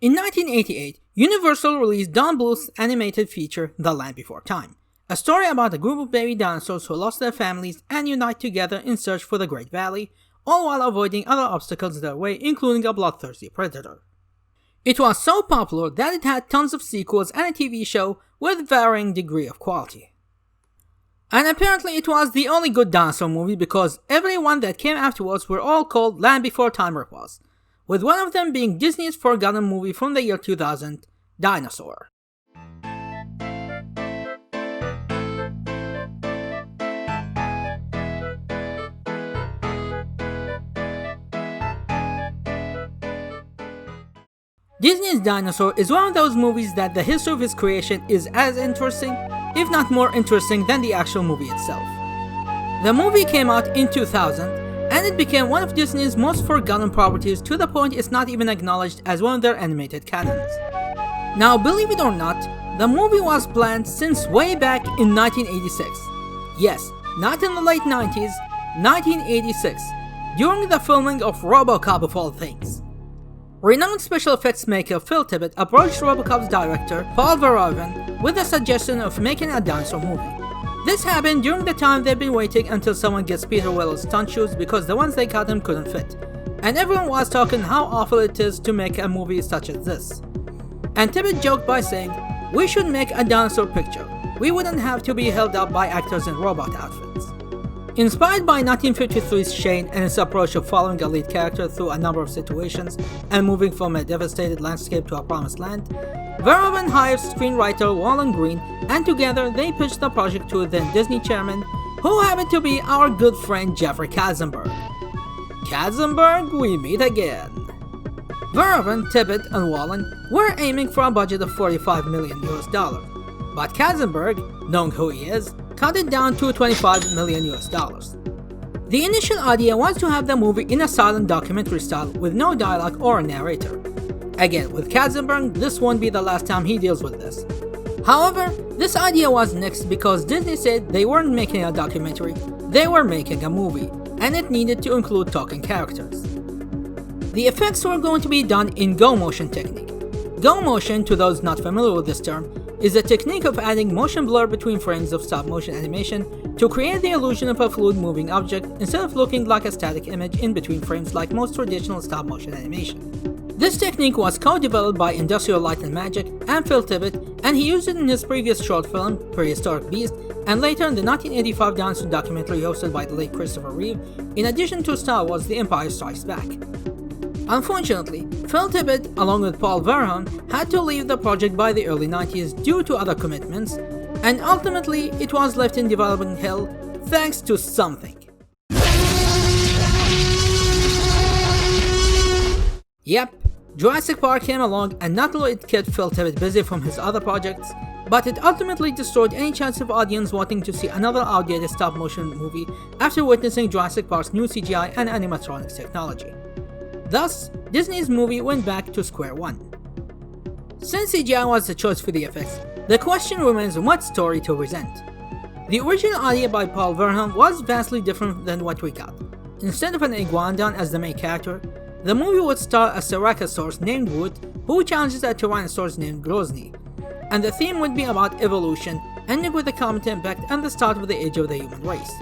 In 1988, Universal released Don Bluth's animated feature The Land Before Time, a story about a group of baby dinosaurs who lost their families and unite together in search for the Great Valley, all while avoiding other obstacles in their way, including a bloodthirsty predator. It was so popular that it had tons of sequels and a TV show with varying degree of quality. And apparently it was the only good dinosaur movie because everyone that came afterwards were all called Land Before Time ripoffs, with one of them being Disney's forgotten movie from the year 2000, Dinosaur. Disney's Dinosaur is one of those movies that the history of its creation is as interesting, if not more interesting than the actual movie itself. The movie came out in 2000, and it became one of Disney's most forgotten properties to the point it's not even acknowledged as one of their animated canons. Now, believe it or not, the movie was planned since way back in 1986. Yes, not in the late 90s, 1986, during the filming of RoboCop of all things. Renowned special effects maker Phil Tippett approached RoboCop's director, Paul Verhoeven, with the suggestion of making a dinosaur movie. This happened during the time they've been waiting until someone gets Peter Weller's stunt shoes because the ones they got him couldn't fit, and everyone was talking how awful it is to make a movie such as this. And Tippett joked by saying, "We should make a dinosaur picture. We wouldn't have to be held up by actors in robot outfits." Inspired by 1953's Shane and its approach of following a lead character through a number of situations and moving from a devastated landscape to a promised land, Verhoeven hired screenwriter Wallen Green, and together they pitched the project to then Disney chairman, who happened to be our good friend Jeffrey Katzenberg. Katzenberg, we meet again. Verhoeven, Tippett, and Wallen were aiming for a budget of $45 million, but Katzenberg, knowing who he is, cut it down to $25 million. The initial idea was to have the movie in a silent documentary style with no dialogue or a narrator. Again, with Katzenberg, this won't be the last time he deals with this. However, this idea was nixed because Disney said they weren't making a documentary, they were making a movie, and it needed to include talking characters. The effects were going to be done in go motion technique. Go motion, to those not familiar with this term, is a technique of adding motion blur between frames of stop-motion animation to create the illusion of a fluid moving object instead of looking like a static image in between frames like most traditional stop-motion animation. This technique was co-developed by Industrial Light and Magic and Phil Tippett, and he used it in his previous short film, Prehistoric Beast, and later in the 1985 dinosaur documentary hosted by the late Christopher Reeve, in addition to Star Wars The Empire Strikes Back. Unfortunately, Phil Tippett, along with Paul Verhoeven, had to leave the project by the early 90s due to other commitments, and ultimately it was left in development hell thanks to something. Yep, Jurassic Park came along, and not only it kept Phil Tippett busy from his other projects, but it ultimately destroyed any chance of audience wanting to see another outdated stop-motion movie after witnessing Jurassic Park's new CGI and animatronics technology. Thus, Disney's movie went back to square one. Since CGI was the choice for the effects, the question remains what story to present. The original idea by Paul Verhoeven was vastly different than what we got. Instead of an iguanodon as the main character, the movie would star a Ceratosaurus named Wood who challenges a Tyrannosaurus named Grozny, and the theme would be about evolution, ending with the comet impact and the start of the age of the human race.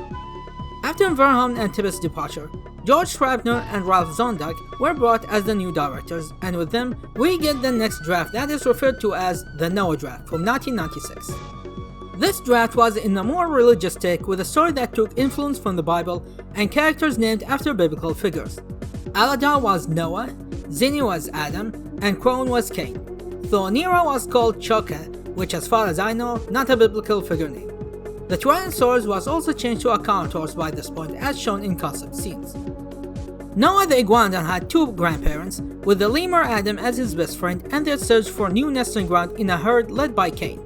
After Verhoeven and Tippett's departure, George Scribner and Ralph Zondag were brought as the new directors, and with them, we get the next draft that is referred to as the Noah Draft from 1996. This draft was in a more religious take with a story that took influence from the Bible and characters named after biblical figures. Aladar was Noah, Zinni was Adam, and Crone was Cain. Thornira was called Choka, which as far as I know, not a biblical figure name. The Tyrannosaurus was also changed to a Carnotaurus by this point as shown in concept scenes. Noah the Iguanodon had two grandparents, with the lemur Adam as his best friend, and their search for new nesting ground in a herd led by Cain.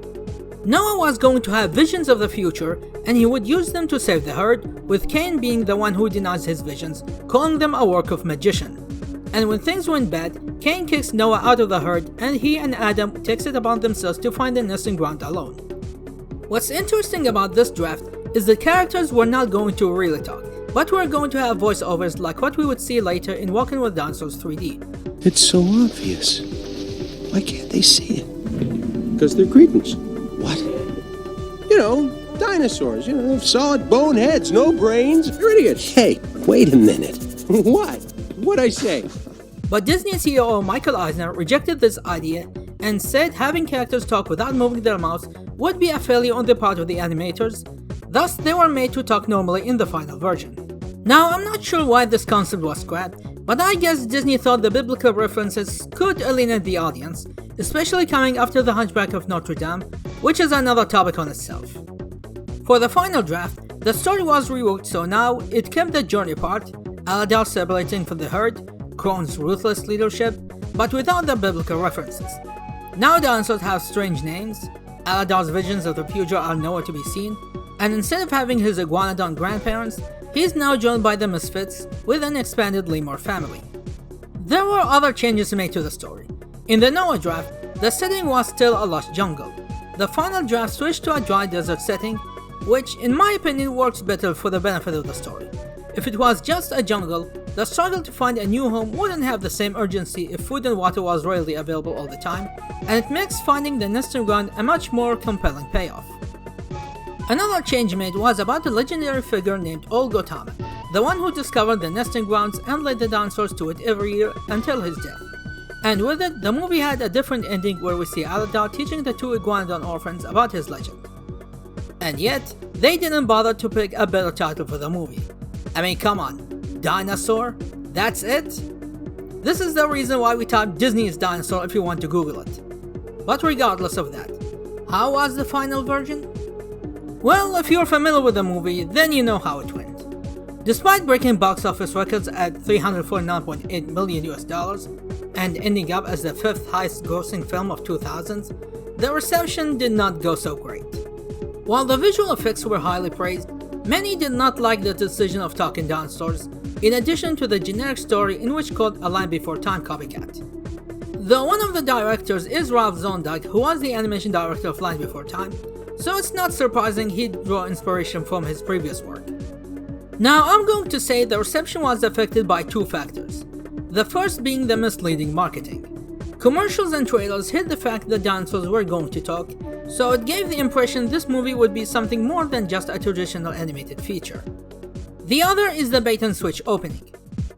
Noah was going to have visions of the future, and he would use them to save the herd, with Cain being the one who denies his visions, calling them a work of magician. And when things went bad, Cain kicks Noah out of the herd, and he and Adam takes it upon themselves to find the nesting ground alone. What's interesting about this draft is the characters were not going to really talk, but we're going to have voiceovers like what we would see later in Walking with Dinosaurs 3D. It's so obvious. Why can't they see it? Because they're cretins. What? You know, dinosaurs, solid bone heads, no brains. They're idiots. Hey, wait a minute. What? What'd I say? But Disney CEO Michael Eisner rejected this idea and said having characters talk without moving their mouths would be a failure on the part of the animators, thus they were made to talk normally in the final version. Now, I'm not sure why this concept was scrapped, but I guess Disney thought the biblical references could alienate the audience, especially coming after The Hunchback of Notre Dame, which is another topic on itself. For the final draft, the story was reworked so now it kept the journey part, Aladar separating from the herd, Kron's ruthless leadership, but without the biblical references. Now dinosaurs have strange names, Aladar's visions of the future are nowhere to be seen, and instead of having his iguanodon grandparents, he is now joined by the Misfits with an expanded lemur family. There were other changes made to the story. In the Noah draft, the setting was still a lush jungle. The final draft switched to a dry desert setting, which in my opinion works better for the benefit of the story. If it was just a jungle, the struggle to find a new home wouldn't have the same urgency if food and water was readily available all the time, and it makes finding the nesting ground a much more compelling payoff. Another change made was about a legendary figure named Old Gautama, the one who discovered the nesting grounds and led the dinosaurs to it every year until his death. And with it, the movie had a different ending where we see Aladar teaching the two iguanodon orphans about his legend. And yet, they didn't bother to pick a better title for the movie. I mean, come on, Dinosaur? That's it? This is the reason why we type Disney's Dinosaur if you want to Google it. But regardless of that, how was the final version? Well, if you're familiar with the movie, then you know how it went. Despite breaking box office records at $349.8 million and ending up as the 5th highest grossing film of 2000s, the reception did not go so great. While the visual effects were highly praised, many did not like the decision of talking dinosaurs, in addition to the generic story in which called A Land Before Time copycat. Though one of the directors is Ralph Zondag, who was the animation director of Land Before Time, so it's not surprising he'd draw inspiration from his previous work. Now I'm going to say the reception was affected by two factors, the first being the misleading marketing. Commercials and trailers hid the fact that dinosaurs were going to talk, so it gave the impression this movie would be something more than just a traditional animated feature. The other is the bait and switch opening.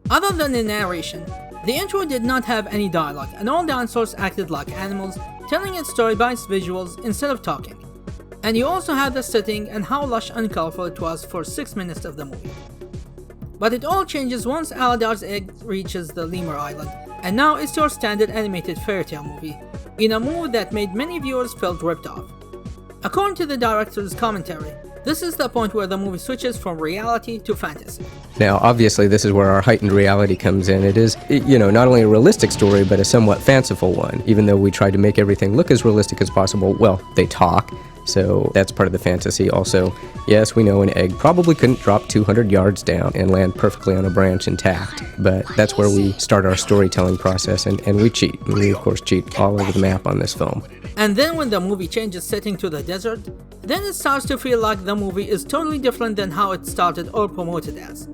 Other than the narration, the intro did not have any dialogue and all dinosaurs acted like animals, telling its story by its visuals instead of talking. And you also had the setting and how lush and colorful it was for 6 minutes of the movie. But it all changes once Aladar's egg reaches the Lemur Island, and now it's your standard animated fairy tale movie, in a move that made many viewers felt ripped off. According to the director's commentary, this is the point where the movie switches from reality to fantasy. Now, obviously, this is where our heightened reality comes in. It is, not only a realistic story, but a somewhat fanciful one. Even though we tried to make everything look as realistic as possible, well, they talk, so that's part of the fantasy. Also, yes, we know an egg probably couldn't drop 200 yards down and land perfectly on a branch intact, but that's where we start our storytelling process, and we cheat. We, of course, cheat all over the map on this film. And then when the movie changes setting to the desert, then it starts to feel like the movie is totally different than how it started or promoted as.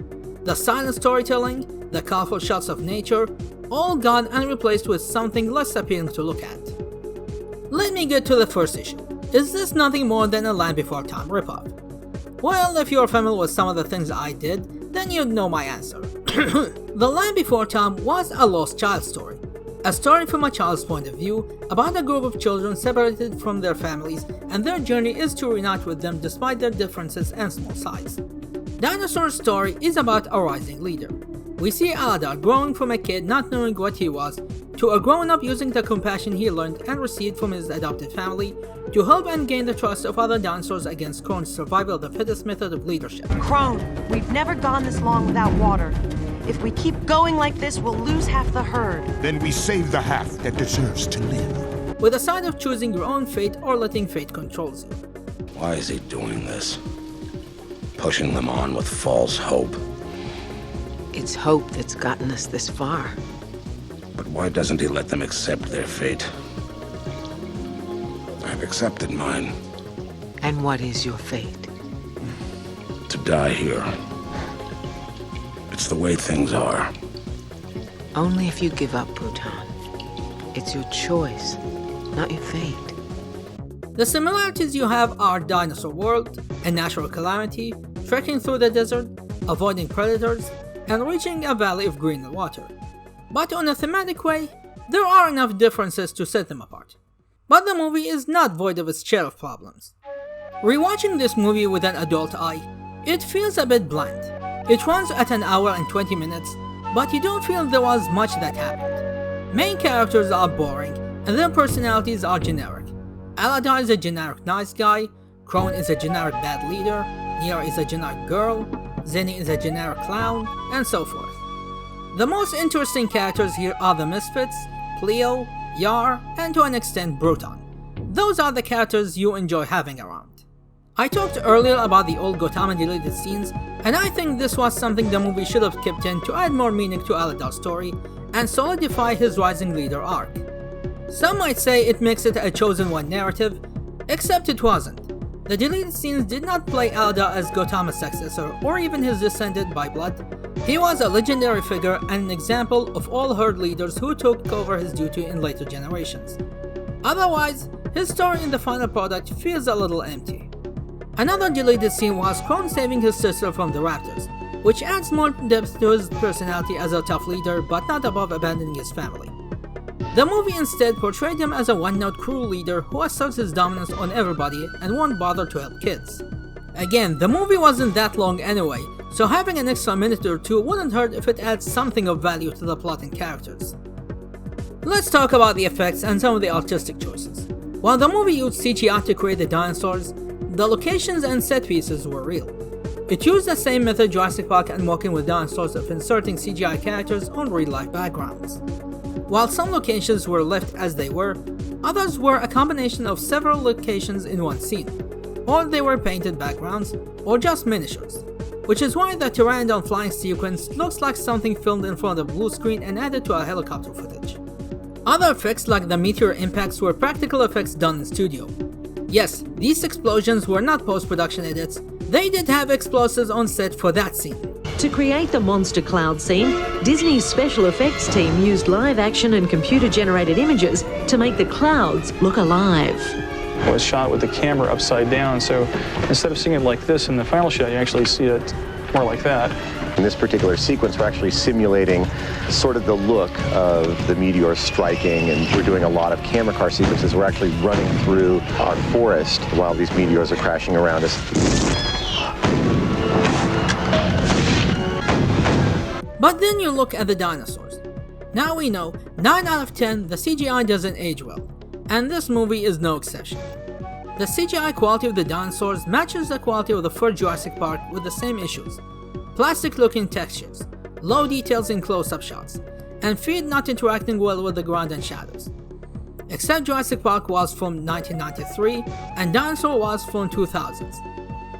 The silent storytelling, the colorful shots of nature, all gone and replaced with something less appealing to look at. Let me get to the first issue. Is this nothing more than a Land Before Time ripoff? Well, if you're familiar with some of the things I did, then you'd know my answer. The Land Before Time was a lost child story. A story from a child's point of view about a group of children separated from their families, and their journey is to reunite with them despite their differences and small size. Dinosaur's story is about a rising leader. We see Aladar growing from a kid not knowing what he was, to a grown-up using the compassion he learned and received from his adopted family, to help and gain the trust of other dinosaurs against Kron's survival of the fittest method of leadership. Kron, we've never gone this long without water. If we keep going like this, we'll lose half the herd. Then we save the half that deserves to live. With a side of choosing your own fate or letting fate control you. Why is he doing this? Pushing them on with false hope. It's hope that's gotten us this far. But why doesn't he let them accept their fate? I've accepted mine. And what is your fate? To die here. It's the way things are. Only if you give up, Bruton. It's your choice, not your fate. The similarities you have are Dinosaur World, a natural calamity, trekking through the desert, avoiding predators, and reaching a valley of green water. But on a thematic way, there are enough differences to set them apart. But the movie is not void of its share of problems. Rewatching this movie with an adult eye, it feels a bit bland. It runs at an hour and 20 minutes, but you don't feel there was much that happened. Main characters are boring, and their personalities are generic. Alada is a generic nice guy, Crone is a generic bad leader, Nira is a generic girl, Zenny is a generic clown, and so forth. The most interesting characters here are the Misfits, Cleo, Yar, and to an extent Bruton. Those are the characters you enjoy having around. I talked earlier about the old Gotama deleted scenes, and I think this was something the movie should have kept in to add more meaning to Aladar's story and solidify his rising leader arc. Some might say it makes it a chosen one narrative, except it wasn't. The deleted scenes did not play Aladar as Gotama's successor or even his descendant by blood. He was a legendary figure and an example of all herd leaders who took over his duty in later generations. Otherwise, his story in the final product feels a little empty. Another deleted scene was Crone saving his sister from the raptors, which adds more depth to his personality as a tough leader but not above abandoning his family. The movie instead portrayed him as a one-note cruel leader who asserts his dominance on everybody and won't bother to help kids. Again, the movie wasn't that long anyway, so having an extra minute or two wouldn't hurt if it adds something of value to the plot and characters. Let's talk about the effects and some of the artistic choices. While the movie used CGI to create the dinosaurs, the locations and set pieces were real. It used the same method Jurassic Park and Walking with Dinosaurs of inserting CGI characters on real-life backgrounds. While some locations were left as they were, others were a combination of several locations in one scene, or they were painted backgrounds, or just miniatures, which is why the Pteranodon flying sequence looks like something filmed in front of a blue screen and added to a helicopter footage. Other effects like the meteor impacts were practical effects done in studio. Yes, these explosions were not post-production edits, they did have explosives on set for that scene. To create the monster cloud scene, Disney's special effects team used live action and computer-generated images to make the clouds look alive. It was shot with the camera upside down, so instead of seeing it like this in the final shot, you actually see it more like that. In this particular sequence, we're actually simulating sort of the look of the meteor striking, and we're doing a lot of camera car sequences. We're actually running through our forest while these meteors are crashing around us. But then you look at the dinosaurs. Now we know, 9 out of 10, the CGI doesn't age well, and this movie is no exception. The CGI quality of the dinosaurs matches the quality of the first Jurassic Park with the same issues: plastic-looking textures, low details in close-up shots, and feet not interacting well with the ground and shadows. Except Jurassic Park was from 1993 and Dinosaur was from 2000s.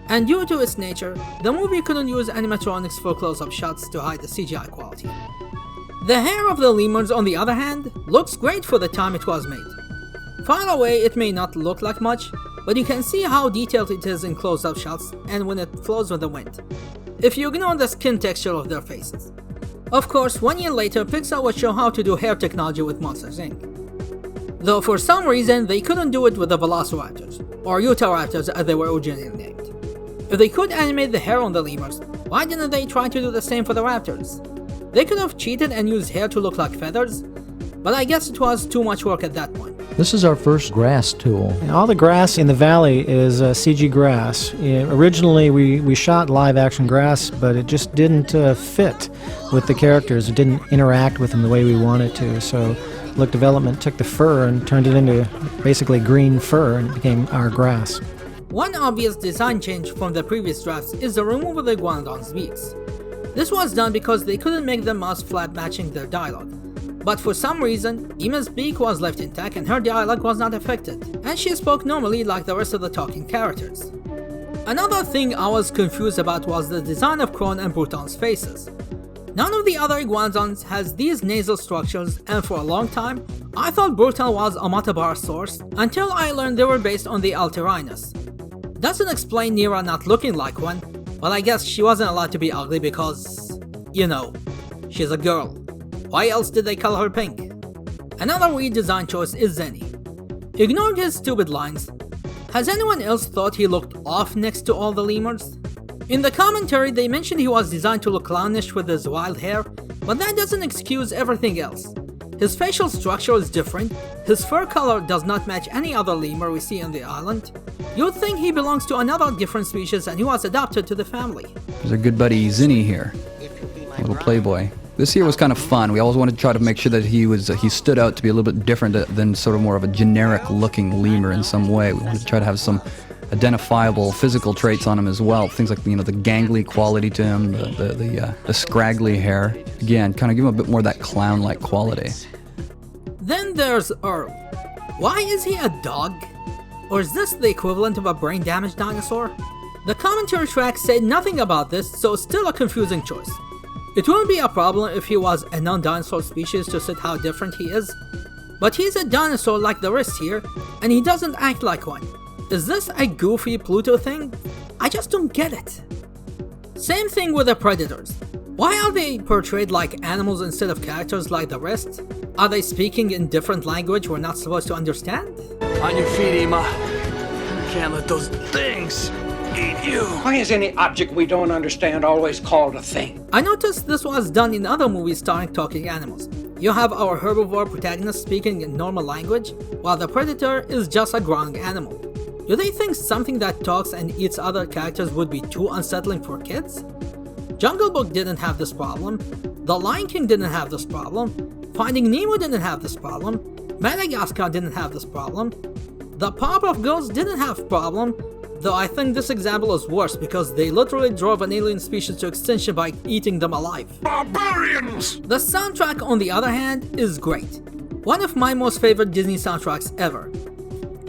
And due to its nature, the movie couldn't use animatronics for close-up shots to hide the CGI quality. The hair of the lemurs, on the other hand, looks great for the time it was made. Far away it may not look like much, but you can see how detailed it is in close-up shots and when it flows with the wind, if you ignore the skin texture of their faces. Of course, 1 year later, Pixar would show how to do hair technology with Monsters Inc. Though for some reason they couldn't do it with the Velociraptors, or Utahraptors as they were originally named. If they could animate the hair on the lemurs, why didn't they try to do the same for the raptors? They could have cheated and used hair to look like feathers, but I guess it was too much work at that point. This is our first grass tool. And all the grass in the valley is CG grass. Originally we shot live action grass, but it just didn't fit with the characters. It didn't interact with them the way we wanted to, so Look Development took the fur and turned it into basically green fur, and it became our grass. One obvious design change from the previous drafts is the removal of the Iguanodon's beaks. This was done because they couldn't make the mouths flat matching their dialogue. But for some reason, Ima's beak was left intact and her dialogue was not affected, and she spoke normally like the rest of the talking characters. Another thing I was confused about was the design of Crone and Bruton's faces. None of the other Iguanodons has these nasal structures, and for a long time, I thought Bruton was a Matabar-source until I learned they were based on the Alterinus. Doesn't explain Nira not looking like one, but I guess she wasn't allowed to be ugly because, you know, she's a girl. Why else did they color her pink? Another weird design choice is Zenny. Ignoring his stupid lines, has anyone else thought he looked off next to all the lemurs? In the commentary, they mentioned he was designed to look clownish with his wild hair, but that doesn't excuse everything else. His facial structure is different, his fur color does not match any other lemur we see on the island. You'd think he belongs to another different species and he was adopted to the family. There's our good buddy Zinni here, a little playboy. This here was kind of fun. We always wanted to try to make sure that he stood out to be a little bit different than sort of more of a generic looking lemur in some way. We wanted to try to have some identifiable physical traits on him as well. Things like, the gangly quality to him, the scraggly hair. Again, kind of give him a bit more of that clown-like quality. Then there's Earl. Why is he a dog? Or is this the equivalent of a brain-damaged dinosaur? The commentary track said nothing about this, so it's still a confusing choice. It wouldn't be a problem if he was a non-dinosaur species to sit how different he is. But he's a dinosaur like the rest here, and he doesn't act like one. Is this a goofy Pluto thing? I just don't get it. Same thing with the predators. Why are they portrayed like animals instead of characters like the rest? Are they speaking in different language we're not supposed to understand? On your feet, Ema. Can't let those things eat you. Why is any object we don't understand always called a thing? I noticed this was done in other movies starring talking animals. You have our herbivore protagonist speaking in normal language, while the predator is just a growling animal. Do they think something that talks and eats other characters would be too unsettling for kids? Jungle Book didn't have this problem, The Lion King didn't have this problem, Finding Nemo didn't have this problem, Madagascar didn't have this problem, The Powerpuff Girls didn't have problem, though I think this example is worse because they literally drove an alien species to extinction by eating them alive. Barbarians! The soundtrack, on the other hand, is great. One of my most favorite Disney soundtracks ever.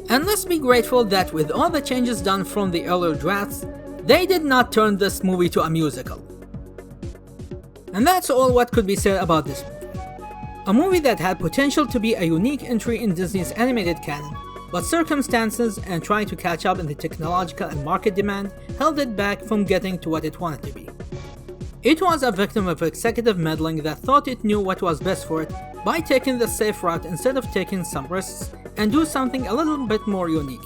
And let's be grateful that with all the changes done from the earlier drafts, they did not turn this movie to a musical. And that's all what could be said about this movie. A movie that had potential to be a unique entry in Disney's animated canon, but circumstances and trying to catch up in the technological and market demand held it back from getting to what it wanted to be. It was a victim of executive meddling that thought it knew what was best for it by taking the safe route instead of taking some risks and do something a little bit more unique.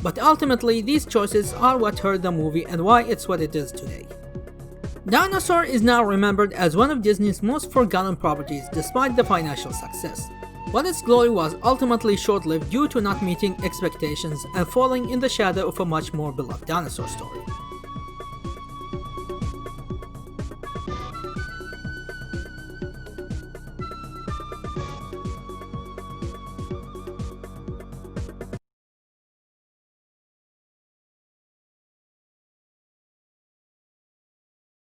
But ultimately, these choices are what hurt the movie and why it's what it is today. Dinosaur is now remembered as one of Disney's most forgotten properties despite the financial success, but its glory was ultimately short-lived due to not meeting expectations and falling in the shadow of a much more beloved dinosaur story.